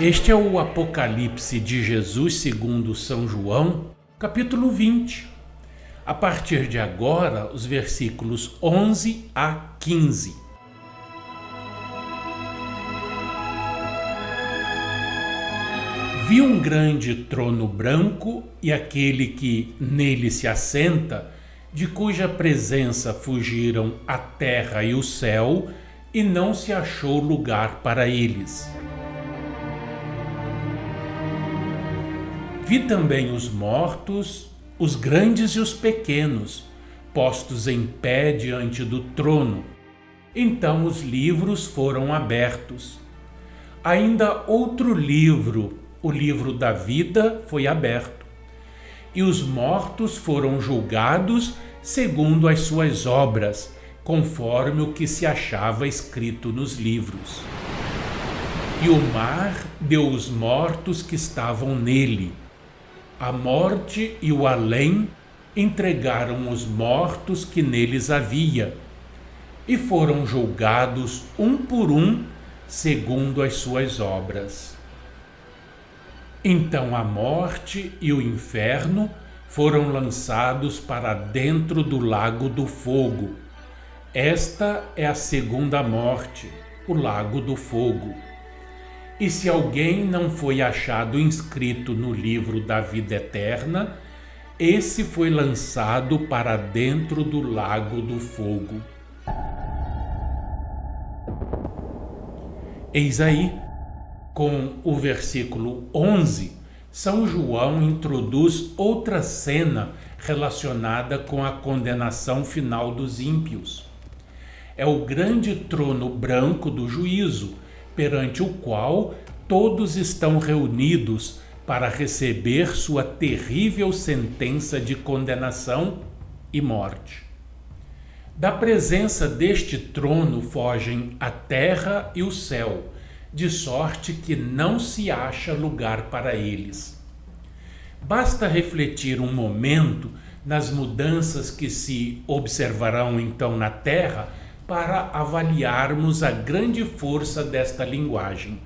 Este é o Apocalipse de Jesus segundo São João, capítulo 20. A partir de agora, os versículos 11 a 15. Vi um grande trono branco e aquele que nele se assenta, de cuja presença fugiram a terra e o céu, e não se achou lugar para eles. Vi também os mortos, os grandes e os pequenos, postos em pé diante do trono. Então os livros foram abertos. Ainda outro livro, o livro da vida, foi aberto. E os mortos foram julgados segundo as suas obras, conforme o que se achava escrito nos livros. E o mar deu os mortos que estavam nele. A morte e o além entregaram os mortos que neles havia, e foram julgados um por um, segundo as suas obras. Então a morte e o inferno foram lançados para dentro do lago do fogo. Esta é a segunda morte, o lago do fogo. E se alguém não foi achado inscrito no livro da vida eterna, esse foi lançado para dentro do lago do fogo. Eis aí, com o versículo 11, São João introduz outra cena relacionada com a condenação final dos ímpios. É o grande trono branco do juízo, perante o qual todos estão reunidos para receber sua terrível sentença de condenação e morte. Da presença deste trono fogem a terra e o céu, de sorte que não se acha lugar para eles. Basta refletir um momento nas mudanças que se observarão então na terra para avaliarmos a grande força desta linguagem.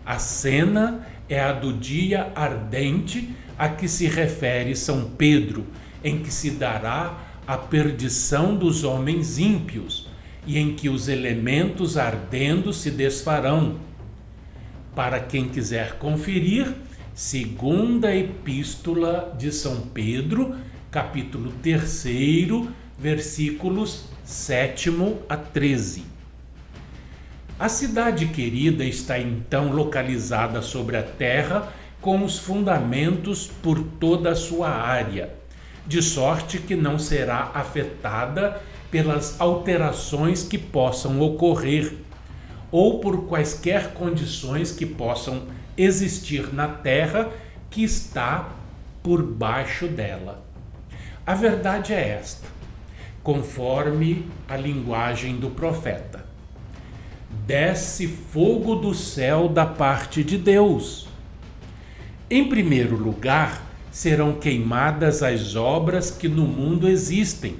A cena é a do dia ardente a que se refere São Pedro, em que se dará a perdição dos homens ímpios e em que os elementos ardendo se desfarão. Para quem quiser conferir, segunda epístola de São Pedro, capítulo 3, versículos 7 a 13. A cidade querida está então localizada sobre a terra, com os fundamentos por toda a sua área, de sorte que não será afetada pelas alterações que possam ocorrer, ou por quaisquer condições que possam existir na terra que está por baixo dela. A verdade é esta, conforme a linguagem do profeta: desce fogo do céu da parte de Deus. Em primeiro lugar, serão queimadas as obras que no mundo existem,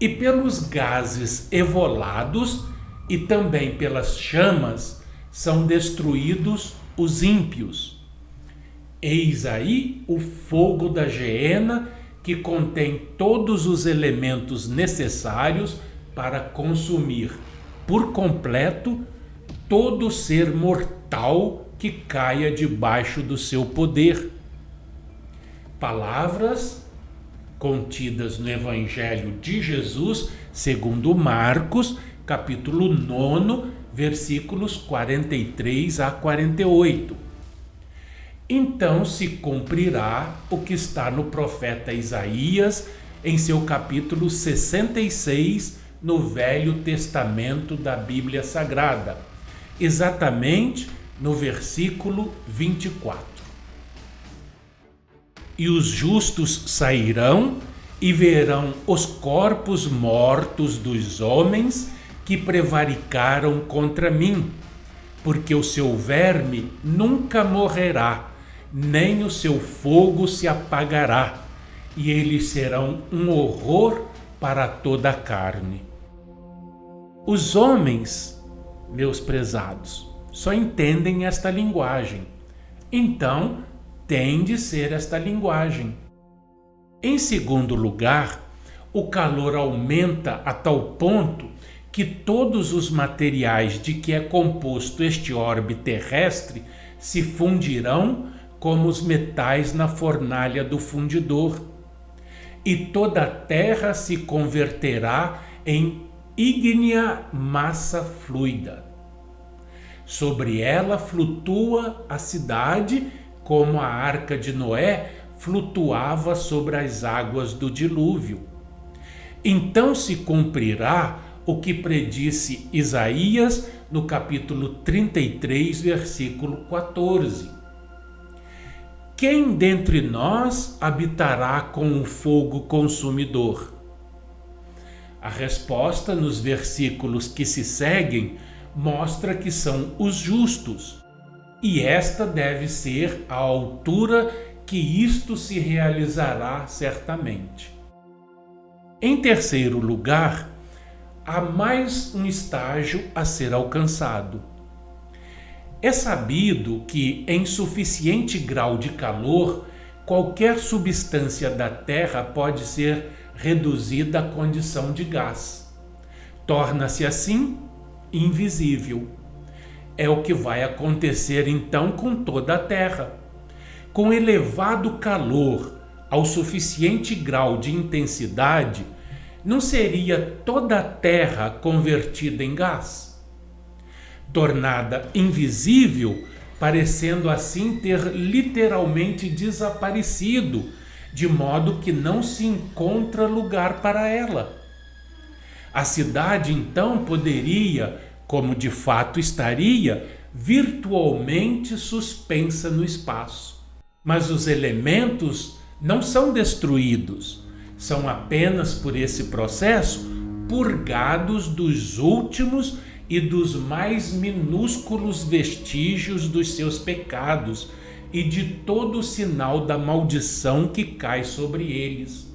e pelos gases evolados e também pelas chamas são destruídos os ímpios. Eis aí o fogo da geena, que contém todos os elementos necessários para consumir por completo todo ser mortal que caia debaixo do seu poder. Palavras contidas no Evangelho de Jesus, segundo Marcos, capítulo 9, versículos 43 a 48. Então se cumprirá o que está no profeta Isaías, em seu capítulo 66, no Velho Testamento da Bíblia Sagrada, exatamente no versículo 24. E os justos sairão e verão os corpos mortos dos homens que prevaricaram contra mim, porque o seu verme nunca morrerá, nem o seu fogo se apagará, e eles serão um horror para toda a carne. Os homens, meus prezados, só entendem esta linguagem. Então, tem de ser esta linguagem. Em segundo lugar, o calor aumenta a tal ponto que todos os materiais de que é composto este orbe terrestre se fundirão como os metais na fornalha do fundidor, e toda a terra se converterá em ígnea massa fluida. Sobre ela flutua a cidade, como a arca de Noé flutuava sobre as águas do dilúvio. Então se cumprirá o que predisse Isaías no capítulo 33, versículo 14. Quem dentre nós habitará com o fogo consumidor? A resposta nos versículos que se seguem mostra que são os justos, e esta deve ser a altura que isto se realizará certamente. Em terceiro lugar, há mais um estágio a ser alcançado. É sabido que, em suficiente grau de calor, qualquer substância da Terra pode ser reduzida à condição de gás. Torna-se assim invisível. É o que vai acontecer então com toda a Terra. Com elevado calor, ao suficiente grau de intensidade, não seria toda a Terra convertida em gás? Tornada invisível, parecendo assim ter literalmente desaparecido, de modo que não se encontra lugar para ela. A cidade então poderia, como de fato estaria, virtualmente suspensa no espaço. Mas os elementos não são destruídos, são apenas por esse processo purgados dos últimos e dos mais minúsculos vestígios dos seus pecados e de todo o sinal da maldição que cai sobre eles.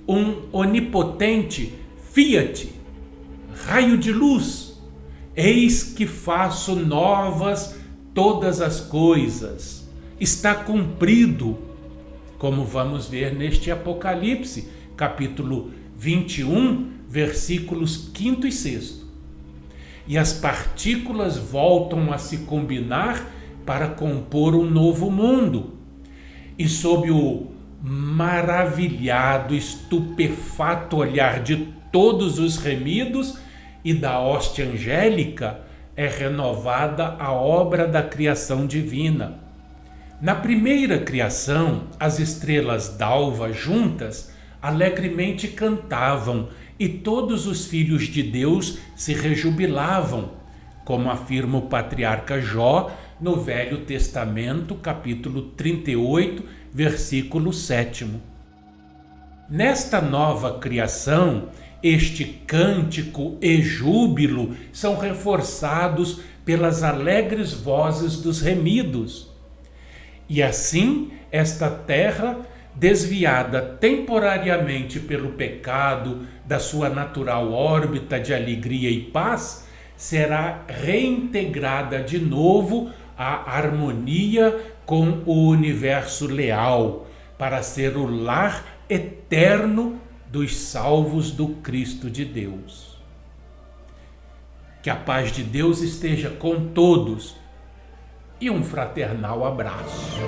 Um onipotente fiat, raio de luz, eis que faço novas todas as coisas, está cumprido, como vamos ver neste Apocalipse, capítulo 21, versículos 5 e 6. E as partículas voltam a se combinar para compor um novo mundo. E sob o maravilhado, estupefato olhar de todos os remidos e da hoste angélica, é renovada a obra da criação divina. Na primeira criação, as estrelas d'alva juntas alegremente cantavam e todos os filhos de Deus se rejubilavam, como afirma o patriarca Jó no Velho Testamento, capítulo 38, versículo 7. Nesta nova criação, este cântico e júbilo são reforçados pelas alegres vozes dos remidos. E assim, esta terra, desviada temporariamente pelo pecado da sua natural órbita de alegria e paz, será reintegrada de novo à harmonia com o universo leal, para ser o lar eterno dos salvos do Cristo de Deus. Que a paz de Deus esteja com todos e um fraternal abraço.